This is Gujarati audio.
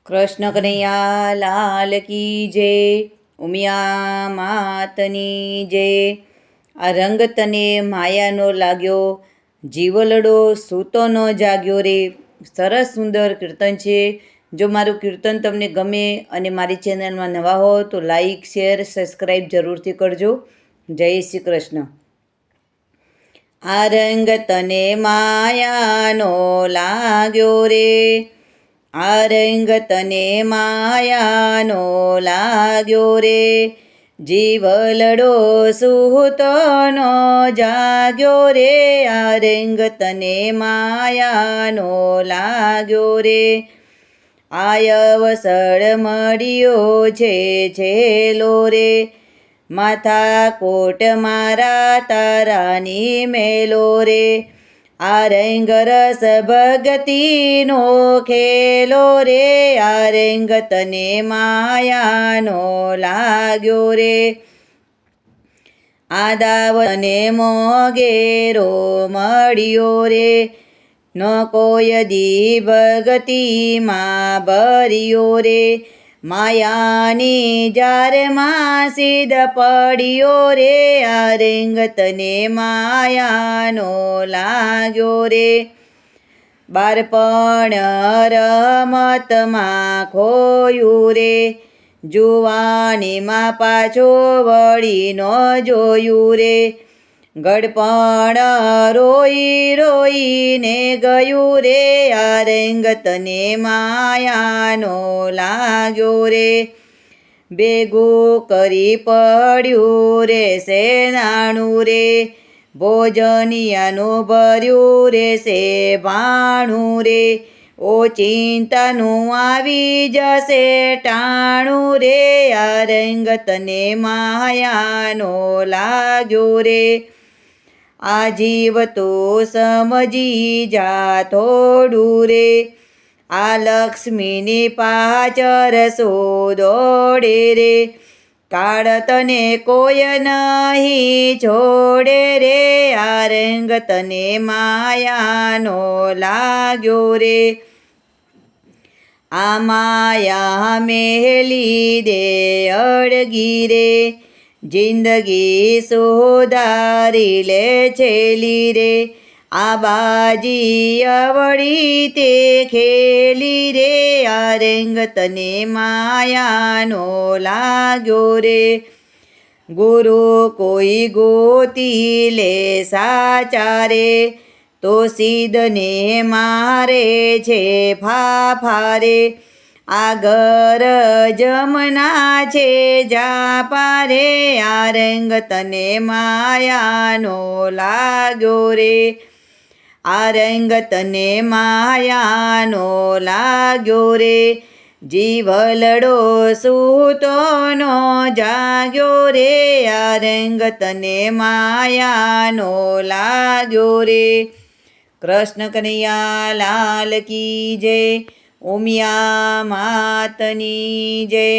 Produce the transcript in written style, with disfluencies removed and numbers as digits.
કૃષ્ણ કનૈયા લાલ કી જય, ઉમિયા માતની જય। આ રંગ તને માયાનો લાગ્યો, જીવલડો સૂતો ન જાગ્યો રે। સરસ સુંદર કીર્તન છે। જો મારું કીર્તન તમને ગમે અને મારી ચેનલમાં નવા હો તો લાઈક શેર સબસ્ક્રાઈબ જરૂરથી કરજો। જય શ્રી કૃષ્ણ। આ રંગ તને માયાનો લાગ્યો રે, આ રંગ તને માયાનો લાગ્યો રે, જીવલડો સૂતો ન જાગ્યો રે, આ રંગ તને માયાનો લાગ્યો રે। આયવસળ મળ્યો છે છેલો રે, માથા કોટ મારા તારાની મેલો રે, આ રંગ રસ ભગતીનો ખેલો રે, આ રંગ તને માયાનો લાગ્યો રે। આ દાવ તને મોગેરો મળ્યો રે, ન કોઈ દી ભગતીમાં ભર્યો રે, માયાની જારમાં સીધ પડ્યો રે, આ રંગ તને માયાનો લાગ્યો રે। બાળપણ રમતમાં ખોયું રે, જુવાનીમાં પાછો વળી ન જોયું રે, ગળપણ રોઈ રોઈને ગયું રે, આ રંગ તને માયાનો લાગ્યો રે। ભેગું કરી પડ્યું રે સેનાણું રે, ભોજનિયાનું ભર્યું રે સે ભાણું રે, ઓચિંતાનું આવી જશે ટાણું રે, આ રંગ તને માયાનો લાગ્યો રે। આ જીવ તો સમજી જા થોડું રે, આ લક્ષ્મીની પાછળ શું દોડે રે, કાળ તને કોઈ નહીં છોડે રે, આ રંગ તને માયાનો લાગ્યો રે। આ માયા મેલી દે અડગી રે, જિંદગી સુધારી લે છેલી રે, આ બાજી અવળી તે ખેલી રે, આ રંગ તને માયાનો લાગ્યો રે। ગુરુ કોઈ ગોતી લે સાચા રે, તો સિદ્ધને મારે છે ફાફા રે, આ ઘર જમના છે જાપા રે, આ રંગ તને માયાનો લાગ્યો રે, આ રંગ તને માયાનો લાગ્યો રે, જીવલડો સૂતો ન જાગ્યો રે, આ રંગ તને માયાનો લાગ્યો રે। કૃષ્ણ કનૈયા લાલ કી જય, ઉમિયા માતની જય।